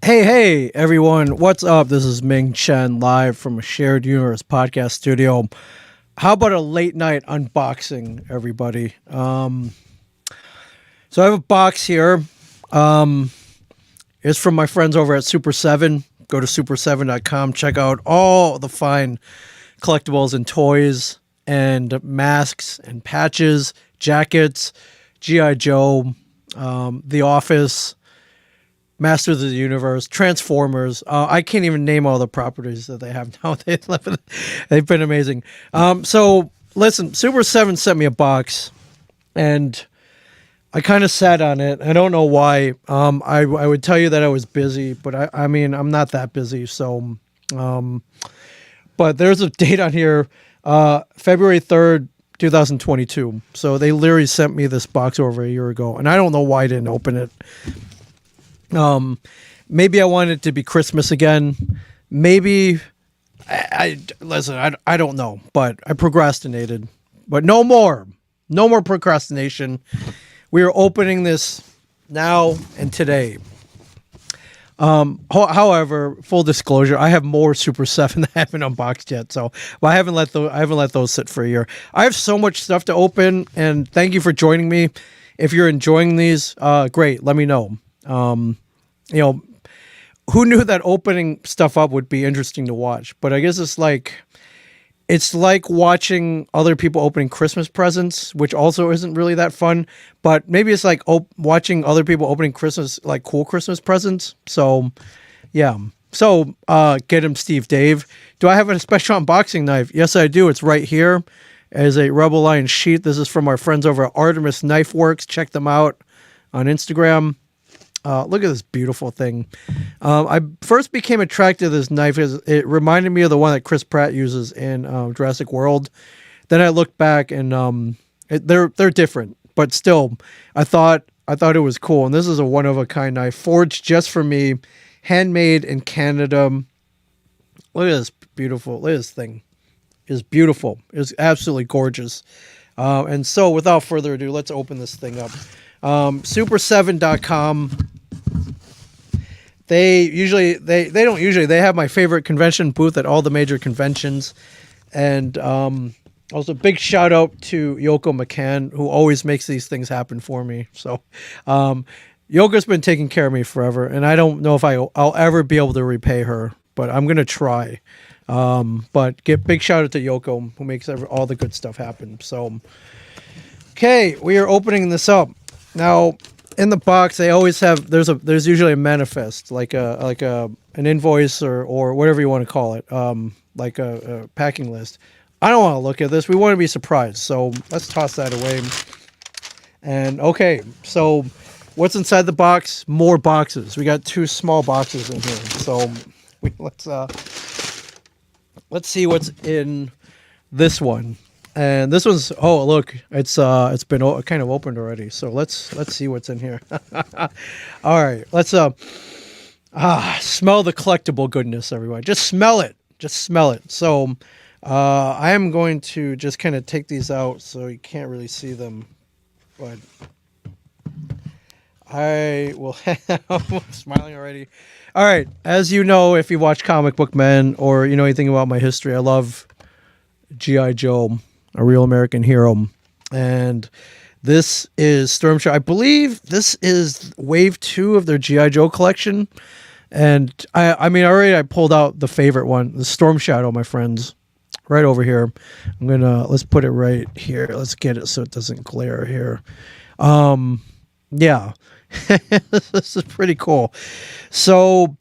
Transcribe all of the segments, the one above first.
Hey, everyone. What's up? This is Ming Chen live from a Shared Universe podcast studio. How about a late night unboxing, everybody? So I have a box here. It's from my friends over at Super 7. Go to super7.com. Check out all the fine collectibles and toys and masks and patches, jackets, G.I. Joe, The Office, Masters of the Universe, Transformers. I can't even name all the properties that they have now. They've been amazing. So listen, Super 7 sent me a box, and I kind of sat on it. I don't know why. I would tell you that I was busy, but I mean, I'm not that busy. So, but there's a date on here, February 3rd, 2022. So they literally sent me this box over a year ago, and I don't know why I didn't open it. Maybe I wanted it to be Christmas again. Maybe listen, I don't know, but I procrastinated. But no more procrastination. We are opening this now and today. However, full disclosure, I have more Super 7 that I haven't unboxed yet. So, but I haven't let those sit for a year. I have so much stuff to open, and thank you for joining me. If you're enjoying these, great. Let me know. Who knew that opening stuff up would be interesting to watch? But I guess it's like watching other people opening Christmas presents, which also isn't really that fun. But maybe it's like watching other people opening cool Christmas presents. So, yeah. So, get him, Steve Dave. Do I have a special unboxing knife? Yes, I do. It's right here as a Rebel Lion sheath. This is from our friends over at Artemis Knife Works. Check them out on Instagram. Look at this beautiful thing. I first became attracted to this knife because it reminded me of the one that Chris Pratt uses in Jurassic World. Then I looked back and they're different, but still, I thought it was cool. And this is a one of a kind knife forged just for me, handmade in Canada. Look at this beautiful. Look at this thing. It's beautiful. It's absolutely gorgeous. And so, without further ado, let's open this thing up. Super7.com. They have my favorite convention booth at all the major conventions. And also big shout out to Yoko McCann, who always makes these things happen for me. So Yoko's been taking care of me forever, and I don't know if I'll ever be able to repay her, but I'm going to try. But big shout out to Yoko, who makes all the good stuff happen. So, okay, we are opening this up. Now, in the box, they always have there's usually a manifest, like an invoice or whatever you want to call it, like a packing list. I don't want to look at this. We want to be surprised, so let's toss that away. And okay, so what's inside the box? More boxes. We got 2 small boxes in here. So let's see what's in this one. And this one's look, it's been kind of opened already. So let's see what's in here. All right, let's smell the collectible goodness, everyone. Just smell it. So I am going to just kind of take these out so you can't really see them, but I will. I'm smiling already. All right, as you know, if you watch Comic Book Men or you know anything about my history, I love G.I. Joe. A Real American Hero. And this is Storm Shadow. I believe this is wave 2 of their G.I. Joe collection. And I pulled out the favorite one, the Storm Shadow, my friends, right over here. Let's put it right here. Let's get it so it doesn't glare here. Yeah, this is pretty cool. So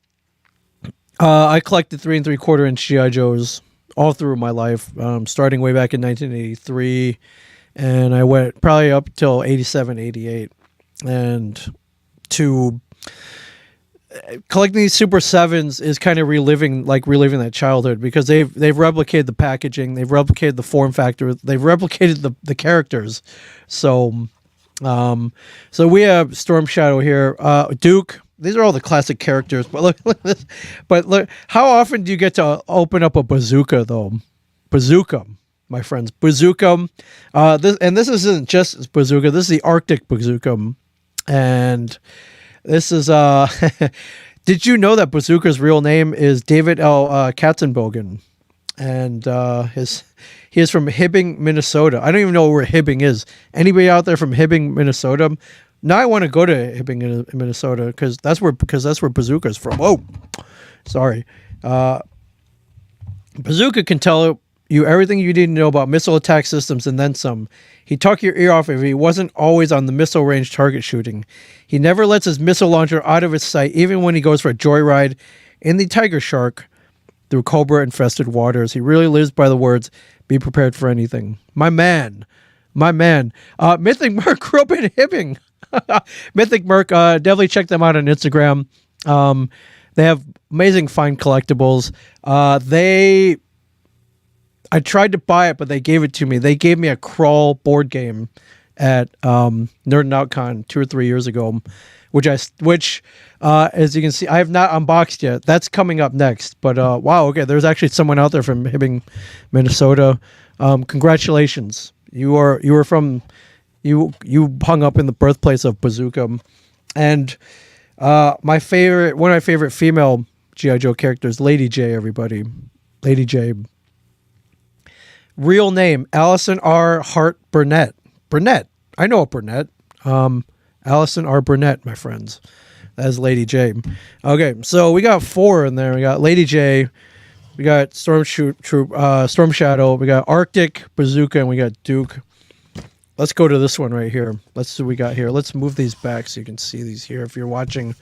I collected 3 3/4 inch G.I. Joes all through my life, starting way back in 1983, and I went probably up till 87, 88, and to collecting these Super 7s is kind of reliving that childhood, because they've replicated the packaging, they've replicated the form factor, they've replicated the characters. So we have Storm Shadow here, Duke. These are all the classic characters, but look at this. But look, how often do you get to open up a bazooka, though? Bazooka, my friends, bazooka. This isn't just bazooka. This is the Arctic bazooka, and this is Did you know that Bazooka's real name is David L. Katzenbogen? And he is from Hibbing, Minnesota. I don't even know where Hibbing is. Anybody out there from Hibbing, Minnesota? Now I want to go to Hibbing, Minnesota, because that's where Bazooka's from. Oh, sorry. Bazooka can tell you everything you need to know about missile attack systems and then some. He'd talk your ear off if he wasn't always on the missile range target shooting. He never lets his missile launcher out of his sight, even when he goes for a joyride in the Tiger Shark through cobra-infested waters. He really lives by the words, be prepared for anything. My man. Mythic Merc grew up in Hibbing. Mythic Merc, definitely check them out on Instagram. They have amazing fine collectibles. I tried to buy it, but they gave it to me. They gave me a Crawl board game at Nerd and Out Con 2 or 3 years ago, which as you can see, I have not unboxed yet. That's coming up next. But wow, okay, there's actually someone out there from Hibbing, Minnesota. Congratulations, you hung up in the birthplace of Bazooka, and one of my favorite female G.I. Joe characters, Lady J. Everybody, Lady J. Real name, Allison R. Hart Burnett. Burnett. I know a Burnett. Allison R. Burnett, my friends. That's Lady J. Okay, so we got 4 in there. We got Lady J. We got Storm Shadow. We got Arctic, Bazooka, and we got Duke. Let's go to this one right here. Let's see what we got here. Let's move these back so you can see these here if you're watching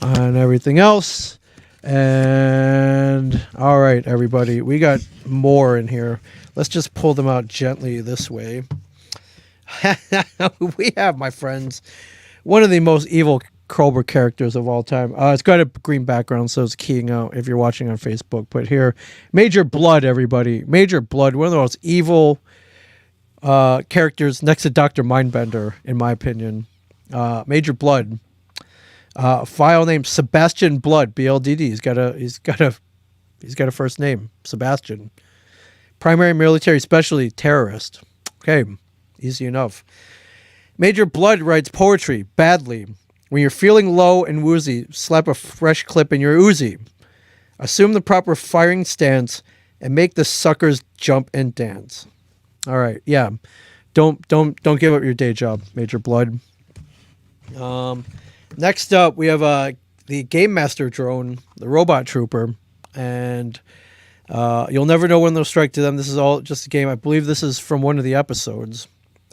on everything else. And all right, everybody, we got more in here. Let's just pull them out gently this way. We have, my friends, one of the most evil Cobra characters of all time. It's got a green background, so it's keying out if you're watching on Facebook. But here, Major Blood, everybody. Major Blood, one of the most evil characters next to Dr. Mindbender, in my opinion. Major Blood. File name Sebastian Blood, BLDD. He's got a first name, Sebastian. Primary military specialty, terrorist. Okay, easy enough. Major Blood writes poetry badly. When you're feeling low and woozy, slap a fresh clip in your Uzi. Assume the proper firing stance and make the suckers jump and dance. All right, yeah. Don't give up your day job, Major Blood. Next up, we have the Game Master drone, the Robot Trooper, and you'll never know when they'll strike to them. This is all just a game. I believe this is from one of the episodes.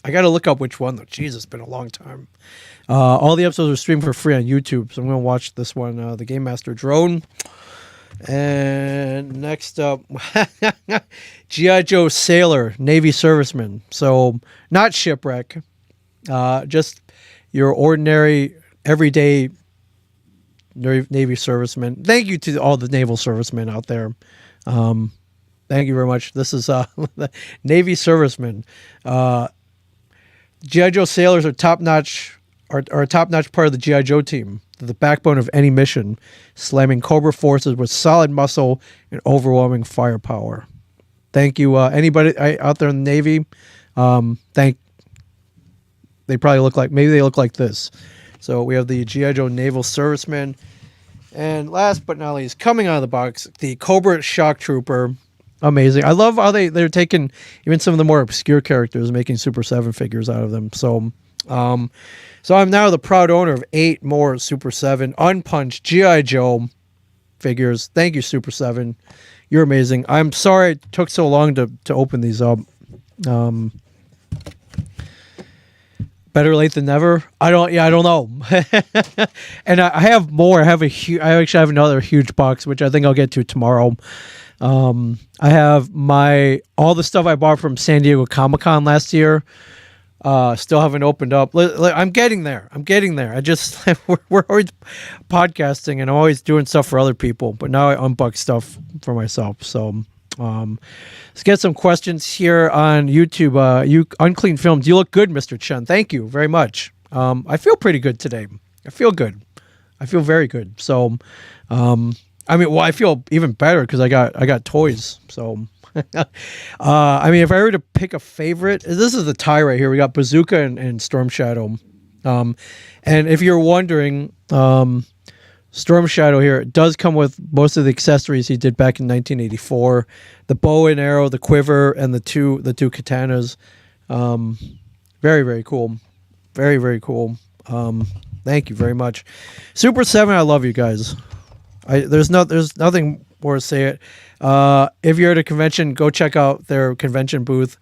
I got to look up which one, though. Jeez, it's been a long time. All the episodes are streamed for free on YouTube, so I'm going to watch this one, the Game Master drone. And next up, G.I. Joe Sailor, Navy serviceman. So, not shipwreck, just your ordinary, everyday Navy servicemen. Thank you to all the naval servicemen out there. Thank you very much. This is Navy servicemen. G.I. Joe sailors are top-notch, are a top-notch part of the G.I. Joe team. They're the backbone of any mission, slamming Cobra forces with solid muscle and overwhelming firepower. Thank you, anybody out there in the Navy. They probably look like, maybe they look like this. So we have the G.I. Joe naval servicemen. And last but not least, coming out of the box, the Cobra Shock Trooper. Amazing. I love how they're taking even some of the more obscure characters, making Super 7 figures out of them. So I'm now the proud owner of 8 more Super 7 unpunched G.I. Joe figures. Thank you, Super 7. You're amazing. I'm sorry it took so long to open these up. Better late than never. I don't know. And I have more. I actually have another huge box, which I think I'll get to tomorrow. I have all the stuff I bought from San Diego Comic-Con last year. Still haven't opened up. I'm getting there. I just we're always podcasting and I'm always doing stuff for other people, but now I unbox stuff for myself. So let's get some questions here on YouTube. You Unclean Films, you look good, Mr. Chen. Thank you very much. I feel pretty good today. I feel good. I feel very good. So I feel even better because I got toys. So if I were to pick a favorite, this is the tie right here. We got Bazooka and Storm Shadow. And if you're wondering, Storm Shadow here. It does come with most of the accessories he did back in 1984. The bow and arrow, the quiver, and the two katanas. Very, very cool. Very, very cool. Thank you very much. Super 7, I love you guys. There's nothing more to say it. If you're at a convention, go check out their convention booth.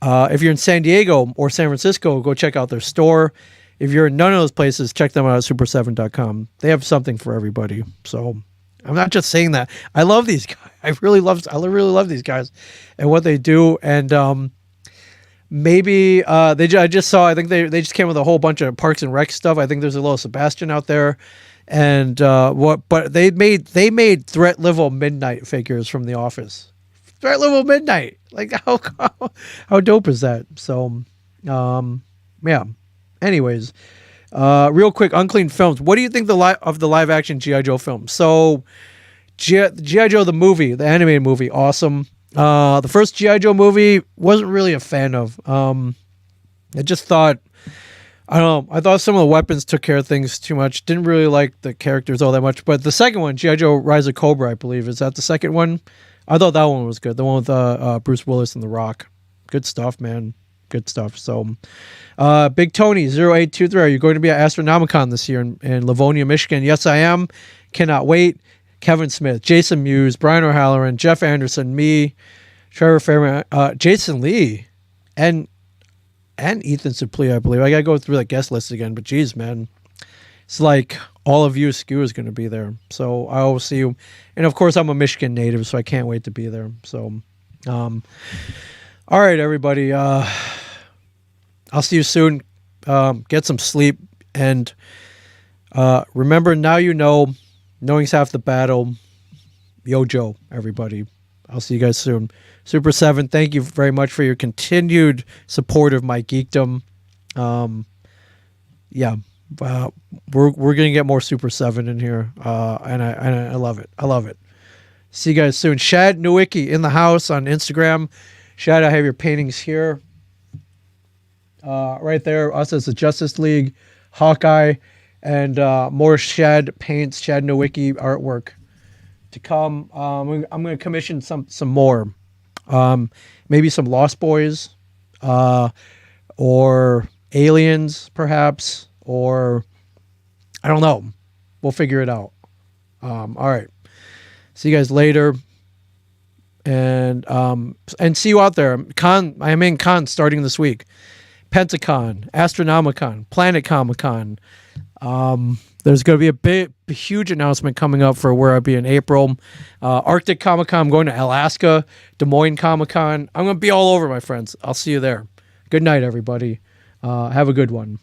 If you're in San Diego or San Francisco, go check out their store. If you're in none of those places, check them out at super7.com. They have something for everybody. So I'm not just saying that. I love these guys. I really love these guys and what they do. And maybe I just saw, I think they just came with a whole bunch of Parks and Rec stuff. I think there's a little Sebastian out there. And but they made Threat Level Midnight figures from The Office. Threat Level Midnight. Like how dope is that? So yeah. Anyways, real quick, Unclean Films. What do you think of the live action G.I. Joe film? So, G.I. Joe the movie, the animated movie, awesome. The first G.I. Joe movie, wasn't really a fan of. I just thought, I don't know, I thought some of the weapons took care of things too much. Didn't really like the characters all that much. But the second one, G.I. Joe Rise of Cobra, I believe, is that the second one? I thought that one was good. The one with Bruce Willis and The Rock. Good stuff, man. Good stuff. So, Big Tony 0823, are you going to be at Astronomicon this year in Livonia, Michigan? Yes, I am. Cannot wait. Kevin Smith, Jason Mewes, Brian O'Halloran, Jeff Anderson, me, Trevor Fairman, Jason Lee, and Ethan Suplee, I believe. I gotta go through that guest list again, but geez, man, it's like all of you skew is going to be there. So I will see you, and of course I'm a Michigan native, so I can't wait to be there. So, all right, everybody. I'll see you soon. Get some sleep. And remember, now you know, knowing's half the battle. Yo, Joe, everybody. I'll see you guys soon. Super 7, thank you very much for your continued support of my geekdom. Yeah, we're going to get more Super 7 in here. And I love it. I love it. See you guys soon. Shad Nowicki in the house on Instagram. Shad, I have your paintings here. Right there, us as the Justice League, Hawkeye, and more Shad paints, Shad Nowicki artwork to come. I'm going to commission some more. Maybe some Lost Boys, or Aliens, perhaps, or I don't know. We'll figure it out. All right. See you guys later. And see you out there. I'm in Con starting this week. Pentacon, Astronomicon, Planet Comic-Con. There's going to be a huge announcement coming up for where I'll be in April. Arctic Comic-Con, I'm going to Alaska. Des Moines Comic-Con. I'm going to be all over, my friends. I'll see you there. Good night, everybody. Have a good one.